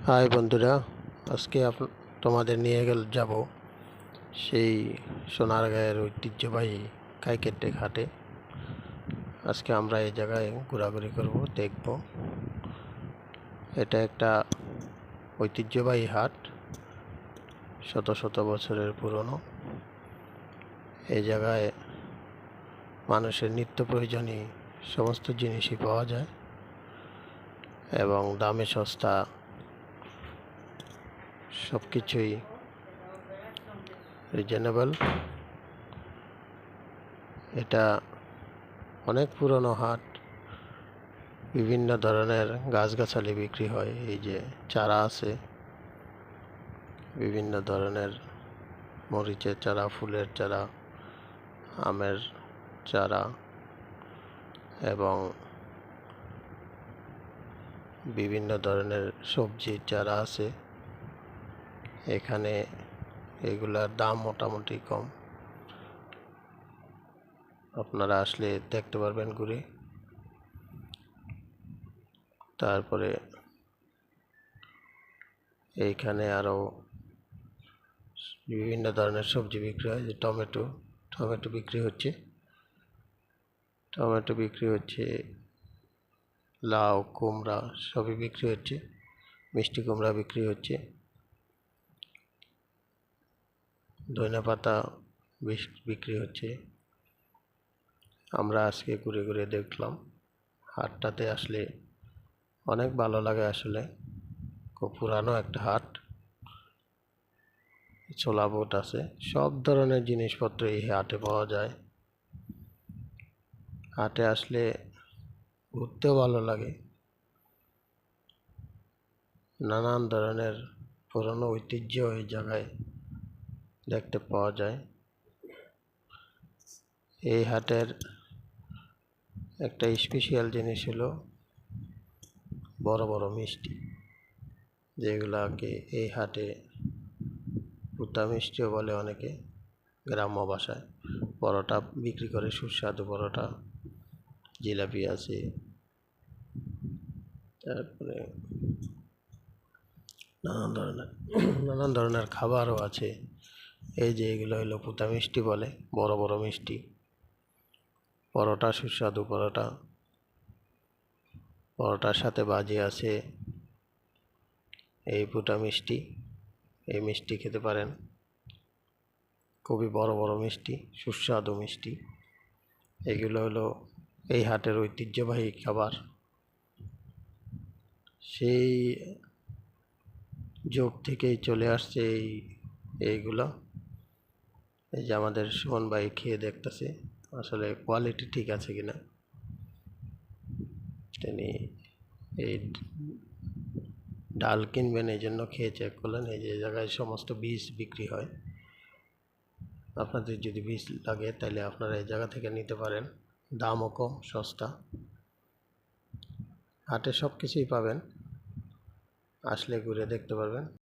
High বন্ধুরা, আজকে তোমাদের নিয়ে যাব সেই সোনারগাঁয়ের ঐতিহ্যবাহী কাইকেরটেক হাটে। আজকে আমরা এই জায়গায় ঘোরাঘুরি করব, দেখব। এটা একটা ঐতিহ্যবাহী হাট, শত শত বছরের পুরনো। এই জায়গায় মানুষের নিত্য প্রয়োজনীয় সমস্ত জিনিসই পাওয়া যায় এবং দামে সস্তা। সব কিছুই রিজনেবল। এটা অনেক পুরনো হাট। বিভিন্ন ধরনের গাছগাছালি বিক্রি হয়। এই যে চারা আছে, বিভিন্ন ধরনের মরিচের চারা, ফুলের চারা, আমের চারা এবং বিভিন্ন ধরনের সবজির চারা আছে। এখানে এগুলার দাম মোটামুটি কম। আপনারা আসলে দেখতে পারবেন ঘুরে। তারপরে এইখানে আরও বিভিন্ন ধরনের সবজি বিক্রি হয়। যে টমেটো বিক্রি হচ্ছে, লাউ, কুমড়া সবই বিক্রি হচ্ছে। মিষ্টি কুমড়া বিক্রি হচ্ছে, ধনেপাতা বিক্রি হচ্ছে। আমরা আজকে ঘুরে ঘুরে দেখলাম। হাটটাতে আসলে অনেক ভালো লাগে। আসলে খুব পুরানো একটা হাট। ছোলা বুট আছে, সব ধরনের জিনিসপত্র এই হাটে পাওয়া যায়। হাটে আসলে ঘুরতেও ভালো লাগে। নানান ধরনের পুরনো ঐতিহ্য এই জায়গায় দেখতে পাওয়া যায়। এই হাটের একটা স্পেশাল জিনিস হলো বড় বড় মিষ্টি, যেগুলাকে এই হাটে পুতা মিষ্টিও বলে অনেকে গ্রাম্য ভাষায়। পরোটা বিক্রি করে, সুস্বাদু পরোটা। জিলাপি আছে, তারপরে নানান ধরনের খাবারও আছে। এই যে এগুলো হলো পুতা মিষ্টি বলে, বড় বড় মিষ্টি। পরোটা, সুস্বাদু পরোটা। পরোটার সাথে ভাজি আছে। এই পুটা মিষ্টি, এই মিষ্টি খেতে পারেন। খুবই বড় বড় মিষ্টি, সুস্বাদু মিষ্টি। এগুলো হলো এই হাটের ঐতিহ্যবাহী খাবার। সেই যুগ থেকেই চলে আসছে এইগুলো। এই যে আমাদের সুমন ভাই খেয়ে দেখতেছে আসলে কোয়ালিটি ঠিক আছে কিনা। তিনি এই ডাল কিনবেন, এই জন্য খেয়ে চেক করলেন। এই যে জায়গায় সমস্ত বীজ বিক্রি হয়। আপনাদের যদি বীজ লাগে তাহলে আপনারা এই জায়গা থেকে নিতে পারেন। দামও কম, সস্তা। হাটে সব কিছুই পাবেন, আসলে ঘুরে দেখতে পারবেন।